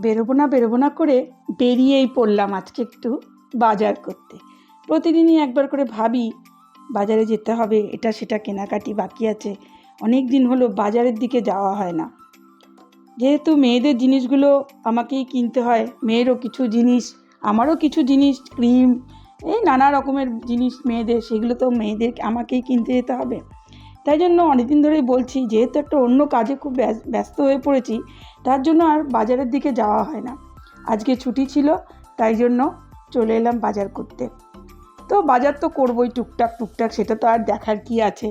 বেরোবো না করে বেরিয়েই পড়লাম আজকে একটু বাজার করতে। প্রতিদিনই একবার করে ভাবি বাজারে যেতে হবে, এটা সেটা কেনাকাটি বাকি আছে, অনেক দিন হলো বাজারের দিকে যাওয়া হয় না। যেহেতু মেয়েদের জিনিসগুলো আমাকেই কিনতে হয়, মেয়েরও কিছু জিনিস, আমারও কিছু জিনিস, ক্রিম, এই নানা রকমের জিনিস মেয়েদের, সেগুলো তো মেয়েদের আমাকেই কিনতে যেতে হবে। তাই জন্য অনেকদিন ধরেই বলছি, যেহেতু একটা অন্য কাজে খুব ব্যস্ত হয়ে পড়েছি, তার জন্য আর বাজারের দিকে যাওয়া হয় না। আজকে ছুটি ছিল, তাই জন্য চলে এলাম বাজার করতে। তো বাজার তো করবোই টুকটাক, সেটা তো আর দেখার কি আছে।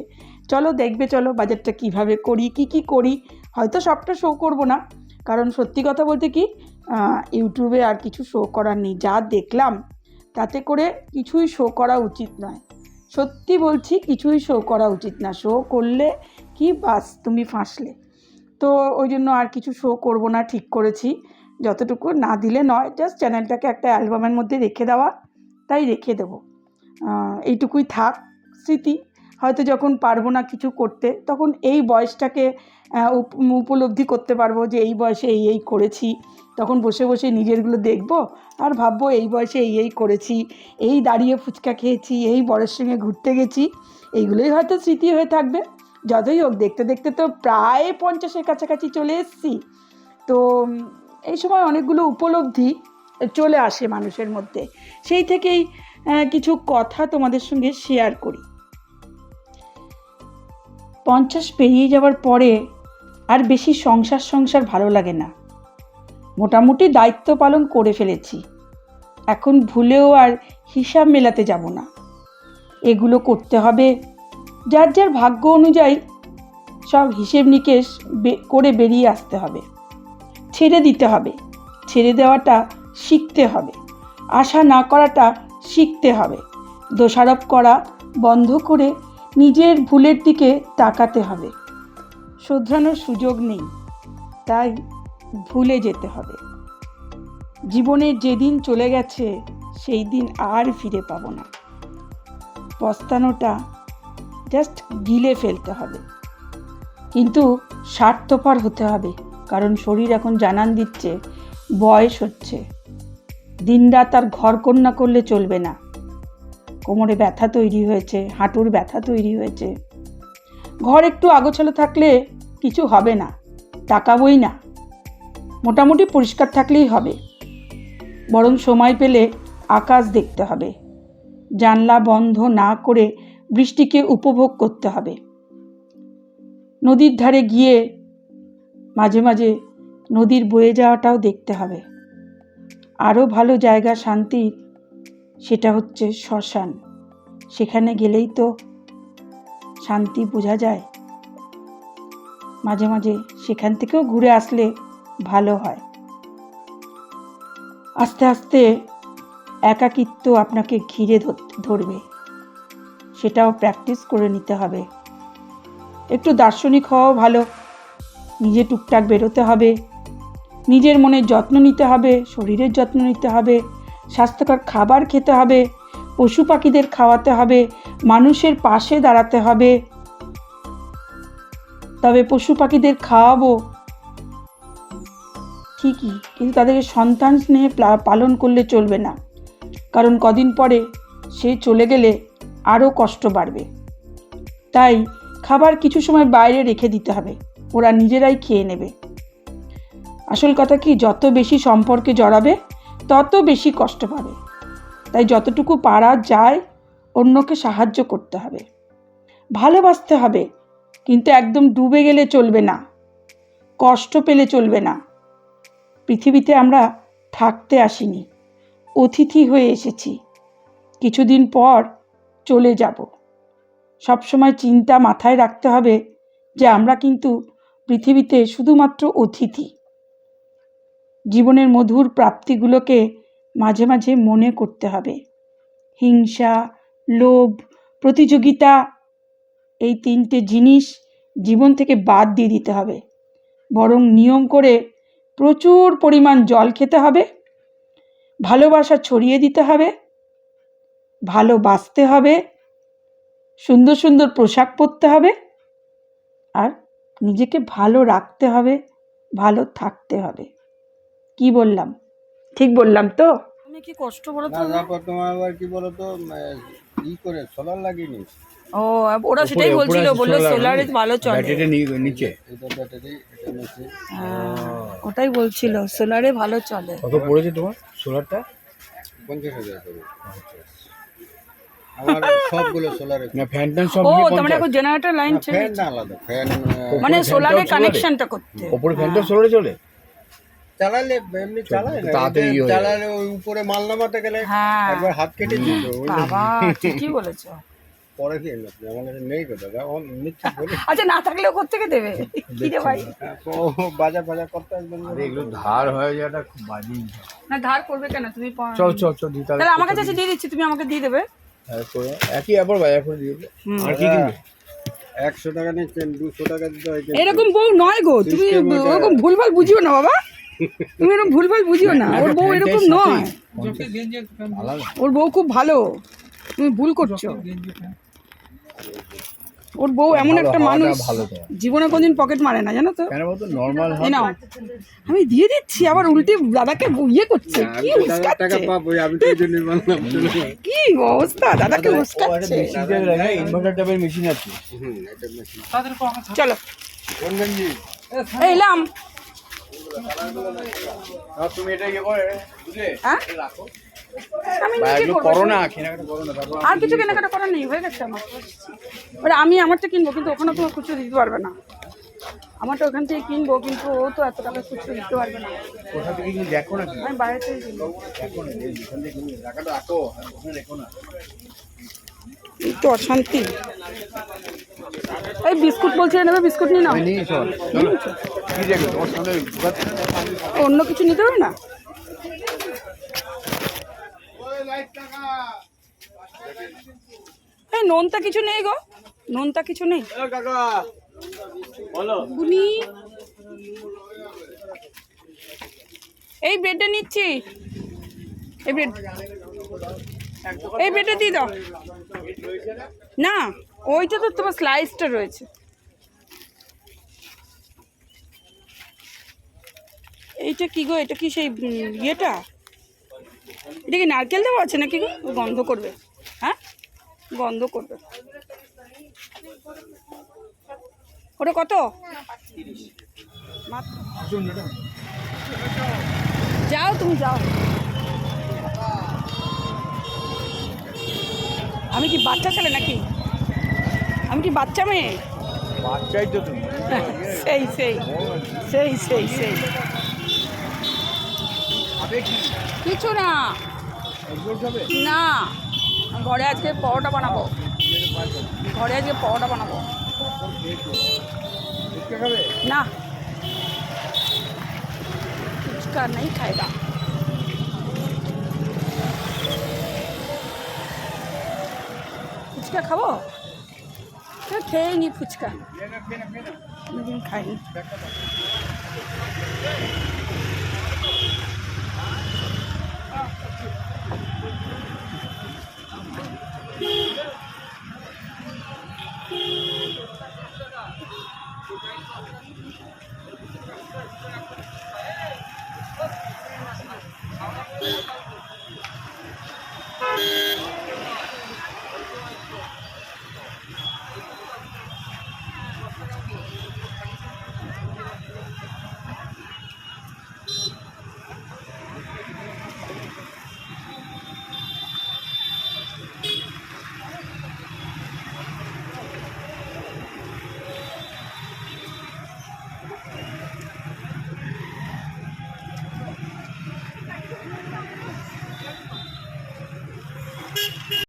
চলো দেখবে, চলো বাজারটা কিভাবে করি, কি করি। হয়তো সবটা শো করব না, কারণ সত্যি কথা বলতে কি, ইউটিউবে আর কিছু শো করার নেই। যা দেখলাম তাতে করে কিছুই শো করা উচিত নয়। সত্যি বলছি, কিছুই শো করা উচিত না। শো করলে কি বাস তুমি ফাঁসলে। তো ওই জন্য আর কিছু শো করব না ঠিক করেছি। যতটুকু না দিলে নয়, জাস্ট চ্যানেলটাকে একটা অ্যালবামের মধ্যে রেখে দেওয়া, তাই রেখে দেবো। এইটুকুই থাক স্মৃতি। হয়তো যখন পারবো না কিছু করতে, তখন এই বয়সটাকে উপলব্ধি করতে পারবো যে এই বয়সে এই করেছি। তখন বসে বসে নিজেরগুলো দেখবো আর ভাববো এই বয়সে এই করেছি, এই দাঁড়িয়ে ফুচকা খেয়েছি, এই বরের সঙ্গে ঘুরতে গেছি। এইগুলোই হয়তো স্মৃতি হয়ে থাকবে। যতই হোক, দেখতে দেখতে তো প্রায় 50-এর কাছাকাছি চলে এসেছি। তো এই সময় অনেকগুলো উপলব্ধি চলে আসে মানুষের মধ্যে। সেই থেকেই কিছু কথা তোমাদের সঙ্গে শেয়ার করি। 50 পেরিয়ে যাওয়ার পরে আর বেশি সংসার ভালো লাগে না। মোটামুটি দায়িত্ব পালন করে ফেলেছি। এখন ভুলেও আর হিসাব মেলাতে যাব না। এগুলো করতে হবে, যার যার ভাগ্য অনুযায়ী সব হিসেব নিকেশ করে বেরিয়ে আসতে হবে। ছেড়ে দিতে হবে, ছেড়ে দেওয়াটা শিখতে হবে। আশা না করাটা শিখতে হবে। দোষারোপ করা বন্ধ করে নিজের ভুলের দিকে তাকাতে হবে। শোধরানোর সুযোগ নেই, তাই ভুলে যেতে হবে। জীবনের যেদিন চলে গেছে সেই দিন আর ফিরে পাবো না। পস্তানোটা জাস্ট গিলে ফেলতে হবে, কিন্তু স্বার্থপর হতে হবে। কারণ শরীর এখন জানান দিচ্ছে বয়স হচ্ছে। দিনরাত আর ঘরকন্না করলে চলবে না। কোমরে ব্যথা তৈরি হয়েছে, হাঁটুর ব্যথা তৈরি হয়েছে। ঘর একটু আগোছালো থাকলে কিছু হবে না, তাকাবই না। মোটামুটি পরিষ্কার থাকলেই হবে। বরং সময় পেলে আকাশ দেখতে হবে। জানলা বন্ধ না করে বৃষ্টিকে উপভোগ করতে হবে। নদীর ধারে গিয়ে মাঝে মাঝে নদীর বয়ে যাওয়াটাও দেখতে হবে। আরও ভালো জায়গা শান্তির, সেটা হচ্ছে শ্মশান। সেখানে গেলেই তো শান্তি বোঝা যায়। মাঝে মাঝে সেখান থেকেও ঘুরে আসলে ভালো হয়। আস্তে আস্তে একাকিত্ব আপনাকে ঘিরে ধরবে, সেটাও প্র্যাকটিস করে নিতে হবে। একটু দার্শনিক হওয়াও ভালো। নিজে টুকটাক বেরোতে হবে, নিজের মনের যত্ন নিতে হবে, শরীরের যত্ন নিতে হবে, স্বাস্থ্যকর খাবার খেতে হবে, পশু পাখিদের খাওয়াতে হবে, মানুষের পাশে দাঁড়াতে হবে। তবে পশু পাখিদের খাওয়াবো ঠিকই, কিন্তু তাদেরকে সন্তান স্নেহে পালন করলে চলবে না। কারণ কদিন পরে সে চলে গেলে আরও কষ্ট বাড়বে। তাই খাবার কিছু সময় বাইরে রেখে দিতে হবে, ওরা নিজেরাই খেয়ে নেবে। আসল কথা কি, যত বেশি সম্পর্কে জড়াবে তত বেশি কষ্ট পাবে। তাই যতটুকু পারা যায় অন্যকে সাহায্য করতে হবে, ভালোবাসতে হবে। কিন্তু একদম ডুবে গেলে চলবে না, কষ্ট পেলে চলবে না। পৃথিবীতে আমরা থাকতে আসিনি, অতিথি হয়ে এসেছি। কিছুদিন পর চলে যাব। সবসময় চিন্তা মাথায় রাখতে হবে যে আমরা কিন্তু পৃথিবীতে শুধুমাত্র অতিথি। জীবনের মধুর প্রাপ্তিগুলোকে মাঝে মাঝে মনে করতে হবে। হিংসা, লোভ, প্রতিযোগিতা, এই 3টে জিনিস জীবন থেকে বাদ দিয়ে দিতে হবে। বরং নিয়ম করে প্রচুর পরিমাণ জল খেতে হবে, ভালোবাসা ছড়িয়ে দিতে হবে, ভালোবাসতে হবে, সুন্দর সুন্দর পোশাক পরতে হবে, আর নিজেকে ভালো রাখতে হবে, ভালো থাকতে হবে। কি বললাম, ঠিক বললাম তো? তুমি কি কষ্ট বলো তো? তারপর তোমার আবার কি বলো তো, ই করে সোলার লাগিয়ে ও ওরা সেটাই বলছিল, বললো সোলারে ভালো চলে। নিচে এটা ব্যাটারি, এটা নিচে। ওটাই বলছিল সোলারে ভালো চলে। কত পড়েছে তোমার সোলারটা? 50,000 করে। আমার সবগুলো সোলারে। না ফ্যান ট্যান সব ও নিয়ে তোমরা এখন জেনারেটর লাইন ছেড়ে ফ্যান না আলাদা, ফ্যান মানে ফ্যানটাও সোলারে সোলারে? কানেকশনটা করতে। ওপরে ফ্যানটা সোলারে চলে? চালালে এমনি চালায় না, তাড়াতাড়ি ইয়ে হয়ে চালালে ওই উপরে মাল নামাতে গেলে হ্যাঁ একবার হাত কেটে দিত। বাবা ঠিকই বলেছো। পরে দিয়ে আপনি আমার কাছে নেই তো দাদা, ও নিচ্ছে বলে। আচ্ছা না থাকলেও কোত্থেকে দেবে? কি রে ভাই, ও বাজার বাজার করতে আসবেন। আরে এগুলো ধার হয়ে যাওয়াটা খুব বাজে জিনিস। না ধার করবে কেন তুমি? চল চল চল দিই তাহলে আমার কাছে দিয়ে দিচ্ছি, তুমি আমাকে দিয়ে দেবে। হ্যাঁ করে একই আবার বাজার করে দিয়ে দেবে। আর কি কিনবে? 100 টাকা নিচ্ছেন, 200 টাকা দিতে হয়। এরকম বউ নয় গো, তুমি ওরকম ভুলভাল বুঝিও না বাবা, তুমি এরকম ভুলভাল বুঝিও না। ওর বউ এরকম নয়, আলাদা ওর বউ খুব ভালো, তুমি ভুল করছো। ওর বউ এমন একটা মানুষ ভালো তো। জীবনে কোনদিন পকেট মারে না, জানো তো? কেন বলতো নরমাল এই নাও, আমি দিয়ে দিচ্ছি, আবার উল্টে দাদাকে ইয়ে করছে, কি টাকা উস্কাচ্ছে, পাবো, আমি তো এই জন্যই বললাম। কি অবস্থা, দাদাকে উস্কাচ্ছে। ইনভার্টার টাইপের মেশিন আছে। এটা মেশিন। চলো কোনবেন জি? এই এলাম। তুমি এটা ইয়ে করে বুঝলে হ্যাঁ? রাখো। আমি নিজে করবো। করো না কেনাকাটা করো না তারপর আর কিছু কেনাকাটা করার নেই, হয়ে গেছে আমার। এবার আমি আমারটা কিনবো, কিন্তু ওখানে তোমার খুচরো দিতে পারবে না। আমারটা ওখান থেকে কিনবো, কিন্তু ও তো এত টাকা খুচরো দিতে পারবে না। কোথা থেকে কিনে দেখো না আমি বাইরে থেকে কিনবো। দেখো না এখান থেকে কিনে টাকাটা রাখো ওখানে রেখো না। এই তো অশান্তি। এই বিস্কুট বলছিলে নেবে, বিস্কুট নিয়ে নাও। আমি নিয়ে চল চলো কি দেখো তোমার সামনে অন্য কিছু নিতে হবে না? এই নোনতা কিছু নেই গো, নোনতা কিছু নেই। বুনি এই ব্রেডটা নিচ্ছি, এই ব্রেডটা দিয়ে দাও না, ওইটা তো তোমার স্লাইসটা রয়েছে। এইটা কি গো, এটা কি সেই ইয়েটা? এটা কি নারকেল দেওয়া আছে নাকি গো? গন্ধ করবে, হ্যাঁ গন্ধ করবে। ওটা কত? যাও তুমি যাও। আমি কি বাচ্চা ছেলে নাকি? আমি কি বাচ্চা মেয়ে? বাচ্চাই তো তুমি সেই সেই সেই সেই সেই কিছু না, না ঘরে আজকে পরোটা বানাবো, ঘরে আজকে পরোটা বানাবো। না ফুচকা নেই খাইবা। ফুচকা খাবো? খেয়ে নি ফুচকা, কোনোদিন খাইনি।